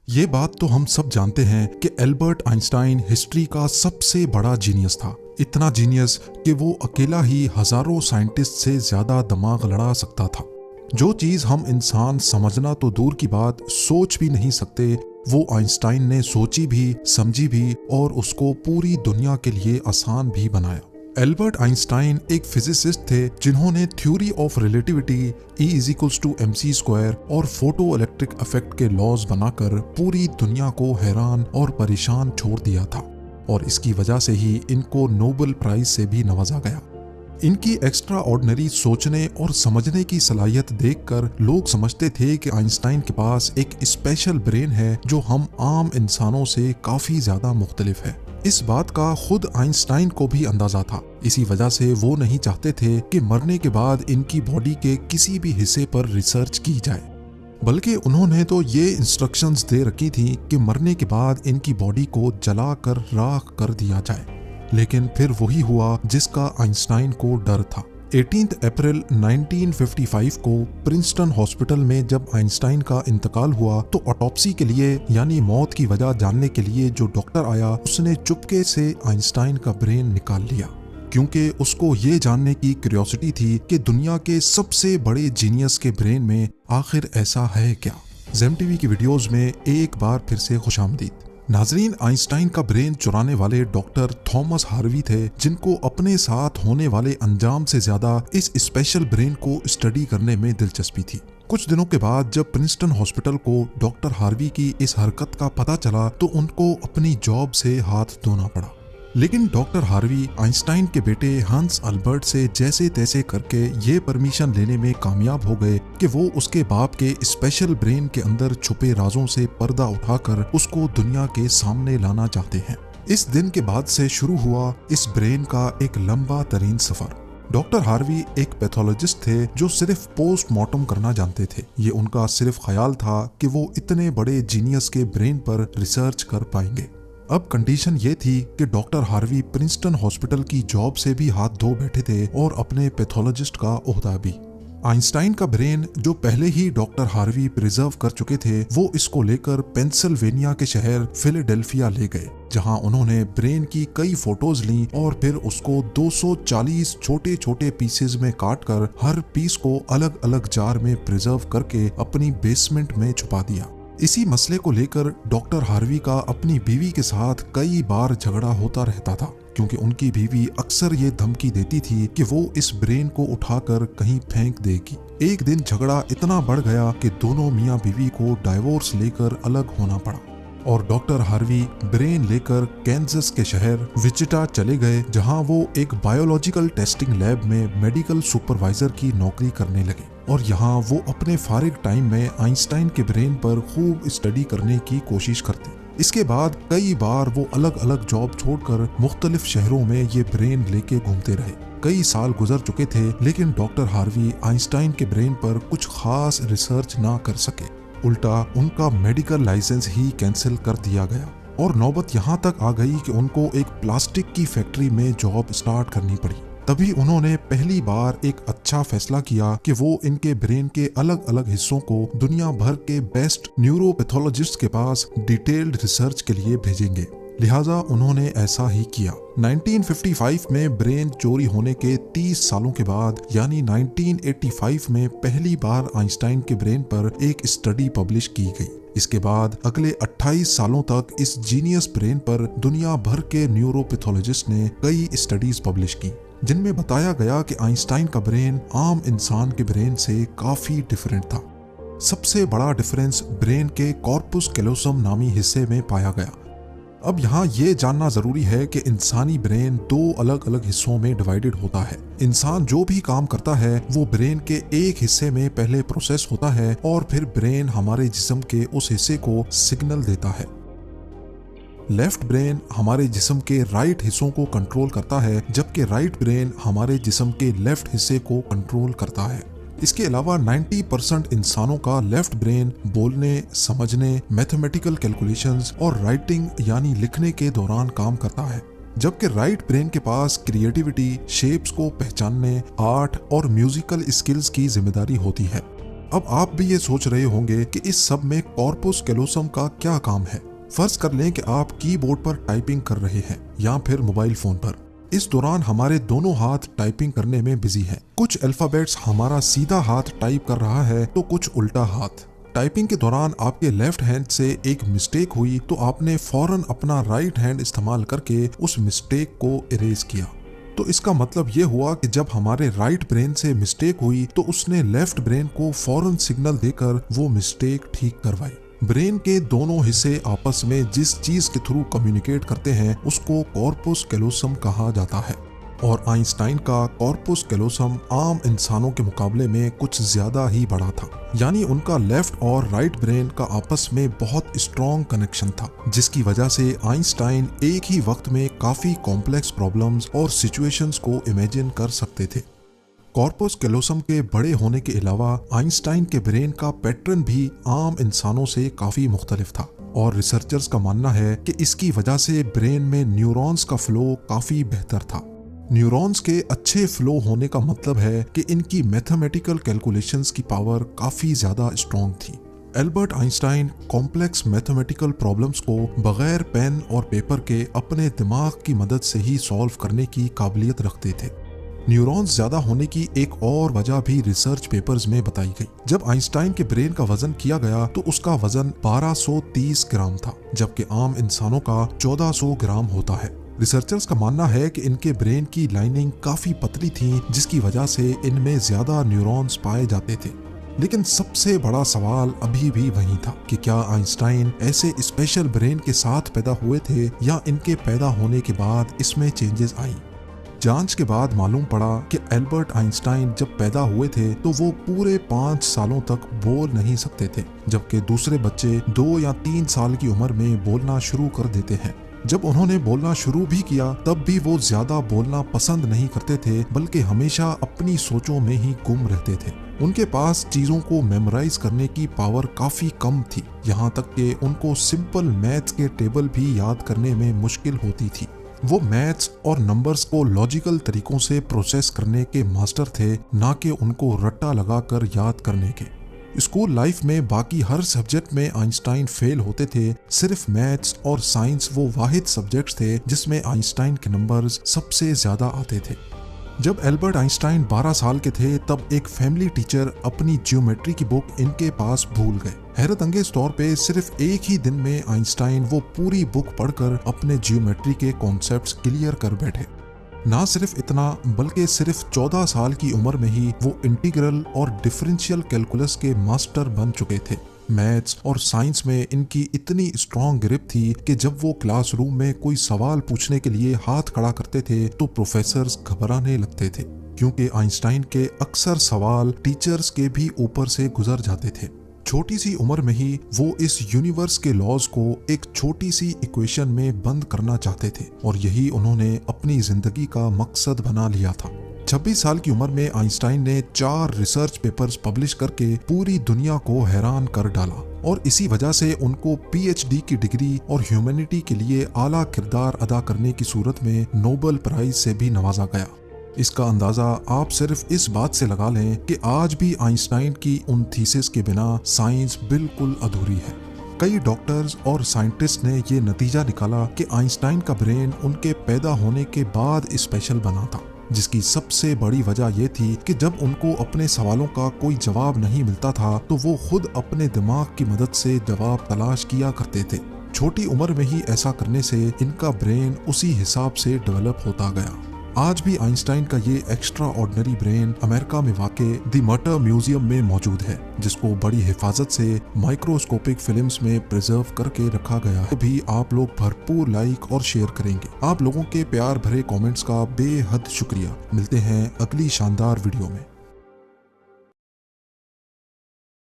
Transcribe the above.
ये बात तो हम सब जानते हैं कि एल्बर्ट आइंस्टाइन हिस्ट्री का सबसे बड़ा जीनियस था। इतना जीनियस कि वो अकेला ही हजारों साइंटिस्ट से ज्यादा दिमाग लड़ा सकता था। जो चीज हम इंसान समझना तो दूर की बात सोच भी नहीं सकते, वो आइंस्टाइन ने सोची भी, समझी भी और उसको पूरी दुनिया के लिए आसान भी बनाया। एल्बर्ट आइंस्टाइन एक फिजिसिस्ट थे जिन्होंने थ्योरी ऑफ रिलेटिविटी, E=mc² और फोटो इलेक्ट्रिक इफेक्ट के लॉज बनाकर पूरी दुनिया को हैरान और परेशान छोड़ दिया था और इसकी वजह से ही इनको नोबेल प्राइज से भी नवाजा गया। इनकी एक्स्ट्रा ऑर्डिनरी सोचने और समझने की सलाहियत देखकर लोग समझते थे कि आइंस्टाइन के पास एक स्पेशल ब्रेन है जो हम आम इंसानों से काफी ज्यादा मुख्तलिफ है। इस बात का खुद आइंस्टाइन को भी अंदाजा था। इसी वजह से वो नहीं चाहते थे कि मरने के बाद इनकी बॉडी के किसी भी हिस्से पर रिसर्च की जाए, बल्कि उन्होंने तो ये इंस्ट्रक्शंस दे रखी थी कि मरने के बाद इनकी बॉडी को जलाकर राख कर दिया जाए। लेकिन फिर वही हुआ जिसका आइंस्टाइन को डर था। 18 अप्रैल 1955 को प्रिंसटन हॉस्पिटल में जब आइंस्टाइन का इंतकाल हुआ तो ऑटोप्सी के लिए यानी मौत की वजह जानने के लिए जो डॉक्टर आया उसने चुपके से आइंस्टाइन का ब्रेन निकाल लिया, क्योंकि उसको ये जानने की क्यूरियोसिटी थी कि दुनिया के सबसे बड़े जीनियस के ब्रेन में आखिर ऐसा है क्या। ज़ेम टीवी की वीडियोस में एक बार फिर से खुशामदीद। नाजरीन, आइंस्टाइन का ब्रेन चुराने वाले डॉक्टर थॉमस हार्वी थे, जिनको अपने साथ होने वाले अंजाम से ज्यादा इस स्पेशल ब्रेन को स्टडी करने में दिलचस्पी थी। कुछ दिनों के बाद जब प्रिंसटन हॉस्पिटल को डॉक्टर हार्वी की इस हरकत का पता चला तो उनको अपनी जॉब से हाथ धोना पड़ा। लेकिन डॉक्टर हार्वी आइंस्टाइन के बेटे हंस अल्बर्ट से जैसे तैसे करके ये परमिशन लेने में कामयाब हो गए कि वो उसके बाप के स्पेशल ब्रेन के अंदर छुपे राजों से पर्दा उठाकर उसको दुनिया के सामने लाना चाहते हैं। इस दिन के बाद से शुरू हुआ इस ब्रेन का एक लंबा तरीन सफर। डॉक्टर हार्वी एक पैथोलॉजिस्ट थे जो सिर्फ पोस्टमार्टम करना जानते थे। ये उनका सिर्फ ख्याल था कि वो इतने बड़े जीनियस के ब्रेन पर रिसर्च कर पाएंगे। अब कंडीशन ये थी कि डॉक्टर हार्वी प्रिंसटन हॉस्पिटल की जॉब से भी हाथ धो बैठे थे और अपने पैथोलॉजिस्ट का ओहदा भी। आइंस्टाइन का ब्रेन जो पहले ही डॉक्टर हार्वी प्रिजर्व कर चुके थे, वो इसको लेकर पेंसिल्वेनिया के शहर फिलाडेल्फिया ले गए, जहां उन्होंने ब्रेन की कई फोटोज ली और फिर उसको 240 छोटे छोटे पीसेज में काटकर हर पीस को अलग अलग जार में प्रिजर्व करके अपनी बेसमेंट में छुपा दिया। इसी मसले को लेकर डॉक्टर हार्वी का अपनी बीवी के साथ कई बार झगड़ा होता रहता था, क्योंकि उनकी बीवी अक्सर ये धमकी देती थी कि वो इस ब्रेन को उठाकर कहीं फेंक देगी। एक दिन झगड़ा इतना बढ़ गया कि दोनों मियां बीवी को डाइवोर्स लेकर अलग होना पड़ा और डॉक्टर हार्वी ब्रेन लेकर कैंसस के शहर विचिटा चले गए, जहां वो एक बायोलॉजिकल टेस्टिंग लैब में मेडिकल सुपरवाइजर की नौकरी करने लगे और यहाँ वो अपने फारिग टाइम में आइंस्टाइन के ब्रेन पर खूब स्टडी करने की कोशिश करते। इसके बाद कई बार वो अलग अलग जॉब छोड़कर मुख्तलिफ शहरों में ये ब्रेन लेके घूमते रहे। कई साल गुजर चुके थे लेकिन डॉक्टर हार्वी आइंस्टाइन के ब्रेन पर कुछ खास रिसर्च ना कर सके। उल्टा उनका मेडिकल लाइसेंस ही कैंसिल कर दिया गया और नौबत यहाँ तक आ गई कि उनको एक प्लास्टिक की फैक्ट्री में जॉब स्टार्ट करनी पड़ी। तभी उन्होंने पहली बार एक अच्छा फैसला किया कि वो इनके ब्रेन के अलग अलग हिस्सों को दुनिया भर के बेस्ट न्यूरोपैथोलॉजिस्ट के पास डिटेल्ड रिसर्च के लिए भेजेंगे। लिहाजा उन्होंने ऐसा ही किया। 1955 में ब्रेन चोरी होने के 30 सालों के बाद यानी 1985 में पहली बार आइंस्टाइन के ब्रेन पर एक स्टडी पब्लिश की गई। इसके बाद अगले 28 सालों तक इस जीनियस ब्रेन पर दुनिया भर के न्यूरोपैथोलॉजिस्ट ने कई स्टडीज पब्लिश की, जिनमें बताया गया कि आइंस्टाइन का ब्रेन आम इंसान के ब्रेन से काफी डिफरेंट था। सबसे बड़ा डिफरेंस ब्रेन के कॉर्पस कैलोसम नामी हिस्से में पाया गया। अब यहाँ ये जानना जरूरी है कि इंसानी ब्रेन दो अलग अलग हिस्सों में डिवाइडेड होता है। इंसान जो भी काम करता है वो ब्रेन के एक हिस्से में पहले प्रोसेस होता है और फिर ब्रेन हमारे जिस्म के उस हिस्से को सिग्नल देता है। लेफ्ट ब्रेन हमारे जिस्म के राइट हिस्सों को कंट्रोल करता है, जबकि राइट ब्रेन हमारे जिस्म के लेफ्ट हिस्से को कंट्रोल करता है। इसके अलावा 90% इंसानों का लेफ्ट ब्रेन बोलने, समझने, मैथमेटिकल कैलकुलेशंस और राइटिंग यानी लिखने के दौरान काम करता है, जबकि राइट ब्रेन के पास क्रिएटिविटी, शेप्स को पहचानने, आर्ट और म्यूजिकल स्किल्स की जिम्मेदारी होती है। अब आप भी ये सोच रहे होंगे कि इस सब में कॉर्पस कैलोसम का क्या काम है। फर्ज कर लें कि आप कीबोर्ड पर टाइपिंग कर रहे हैं या फिर मोबाइल फोन पर। इस दौरान हमारे दोनों हाथ टाइपिंग करने में बिजी हैं। कुछ अल्फाबेट्स हमारा सीधा हाथ टाइप कर रहा है तो कुछ उल्टा हाथ। टाइपिंग के दौरान आपके लेफ्ट हैंड से एक मिस्टेक हुई तो आपने फौरन अपना राइट हैंड इस्तेमाल करके उस मिस्टेक को इरेज किया। तो इसका मतलब ये हुआ कि जब हमारे राइट ब्रेन से मिस्टेक हुई तो उसने लेफ्ट ब्रेन को फौरन सिग्नल देकर वो मिस्टेक ठीक करवाई। ब्रेन के दोनों हिस्से आपस में जिस चीज के थ्रू कम्युनिकेट करते हैं उसको कॉर्पस कैलोसम कहा जाता है। और आइंस्टाइन का कॉर्पस कैलोसम आम इंसानों के मुकाबले में कुछ ज्यादा ही बड़ा था, यानी उनका लेफ्ट और राइट ब्रेन का आपस में बहुत स्ट्रॉन्ग कनेक्शन था, जिसकी वजह से आइंस्टाइन एक ही वक्त में काफी कॉम्प्लेक्स प्रॉब्लम्स और सिचुएशंस को इमेजिन कर सकते थे। कॉर्पस कैलोसम के बड़े होने के अलावा आइंस्टाइन के ब्रेन का पैटर्न भी आम इंसानों से काफी मुख्तलिफ था और रिसर्चर्स का मानना है कि इसकी वजह से ब्रेन में न्यूरॉन्स का फ्लो काफी बेहतर था। न्यूरॉन्स के अच्छे फ्लो होने का मतलब है कि इनकी मैथमेटिकल कैलकुलेशंस की पावर काफी ज्यादा स्ट्रॉन्ग थी। Albert Einstein complex mathematical problems को बगैर पेन और पेपर के अपने दिमाग की मदद से ही सॉल्व करने की काबिलियत रखते थे। न्यूरॉन्स ज्यादा होने की एक और वजह भी रिसर्च पेपर्स में बताई गई। जब आइंस्टाइन के ब्रेन का वजन किया गया तो उसका वजन 1230 ग्राम था, जबकि आम इंसानों का 1400 ग्राम होता है। रिसर्चर्स का मानना है कि इनके ब्रेन की लाइनिंग काफी पतली थी, जिसकी वजह से इनमें ज्यादा न्यूरॉन्स पाए जाते थे। लेकिन सबसे बड़ा सवाल अभी भी वही था कि क्या आइंस्टाइन ऐसे स्पेशल ब्रेन के साथ पैदा हुए थे या इनके पैदा होने के बाद इसमें चेंजेस आई। जांच के बाद मालूम पड़ा कि एल्बर्ट आइंस्टाइन जब पैदा हुए थे तो वो पूरे 5 सालों तक बोल नहीं सकते थे, जबकि दूसरे बच्चे 2 या 3 साल की उम्र में बोलना शुरू कर देते हैं। जब उन्होंने बोलना शुरू भी किया तब भी वो ज्यादा बोलना पसंद नहीं करते थे, बल्कि हमेशा अपनी सोचों में ही गुम रहते थे। उनके पास चीजों को मेमोराइज करने की पावर काफी कम थी, यहाँ तक कि उनको सिंपल मैथ्स के टेबल भी याद करने में मुश्किल होती थी। वो मैथ्स और नंबर्स को लॉजिकल तरीकों से प्रोसेस करने के मास्टर थे, ना कि उनको रट्टा लगाकर याद करने के। स्कूल लाइफ में बाकी हर सब्जेक्ट में आइंस्टाइन फेल होते थे, सिर्फ मैथ्स और साइंस वो वाहिद सब्जेक्ट्स थे जिसमें आइंस्टाइन के नंबर्स सबसे ज्यादा आते थे। जब एल्बर्ट आइंस्टाइन 12 साल के थे तब एक फैमिली टीचर अपनी ज्योमेट्री की बुक इनके पास भूल गए। हैरत अंगेज तौर पे सिर्फ एक ही दिन में आइंस्टाइन वो पूरी बुक पढ़कर अपने ज्योमेट्री के कॉन्सेप्ट्स क्लियर कर बैठे। ना सिर्फ इतना, बल्कि सिर्फ 14 साल की उम्र में ही वो इंटीग्रल और डिफरेंशियल कैलकुलस के मास्टर बन चुके थे। मैथ्स और साइंस में इनकी इतनी स्ट्रॉन्ग ग्रिप थी कि जब वो क्लासरूम में कोई सवाल पूछने के लिए हाथ खड़ा करते थे तो प्रोफेसर्स घबराने लगते थे, क्योंकि आइंस्टाइन के अक्सर सवाल टीचर्स के भी ऊपर से गुजर जाते थे। छोटी सी उम्र में ही वो इस यूनिवर्स के लॉज को एक छोटी सी इक्वेशन में बंद करना चाहते थे और यही उन्होंने अपनी जिंदगी का मकसद बना लिया था। 26 साल की उम्र में आइंस्टाइन ने 4 रिसर्च पेपर्स पब्लिश करके पूरी दुनिया को हैरान कर डाला और इसी वजह से उनको पीएचडी की डिग्री और ह्यूमैनिटी के लिए आला किरदार अदा करने की सूरत में नोबेल प्राइज से भी नवाजा गया। इसका अंदाजा आप सिर्फ इस बात से लगा लें कि आज भी आइंस्टाइन की उन थीसिस के बिना साइंस बिल्कुल अधूरी है। कई डॉक्टर्स और साइंटिस्ट ने ये नतीजा निकाला कि आइंस्टाइन का ब्रेन उनके पैदा होने के बाद स्पेशल बना था, जिसकी सबसे बड़ी वजह यह थी कि जब उनको अपने सवालों का कोई जवाब नहीं मिलता था तो वो खुद अपने दिमाग की मदद से जवाब तलाश किया करते थे। छोटी उम्र में ही ऐसा करने से इनका ब्रेन उसी हिसाब से डेवलप होता गया। आज भी आइंस्टाइन का ये एक्स्ट्रा ऑर्डिनरी ब्रेन अमेरिका में वाक़े द मर्टर म्यूजियम में मौजूद है, जिसको बड़ी हिफाजत से माइक्रोस्कोपिक फिल्म्स में प्रिजर्व करके रखा गया है। भी आप लोग भरपूर लाइक और शेयर करेंगे। आप लोगों के प्यार भरे कमेंट्स का बेहद शुक्रिया। मिलते हैं अगली शानदार वीडियो में।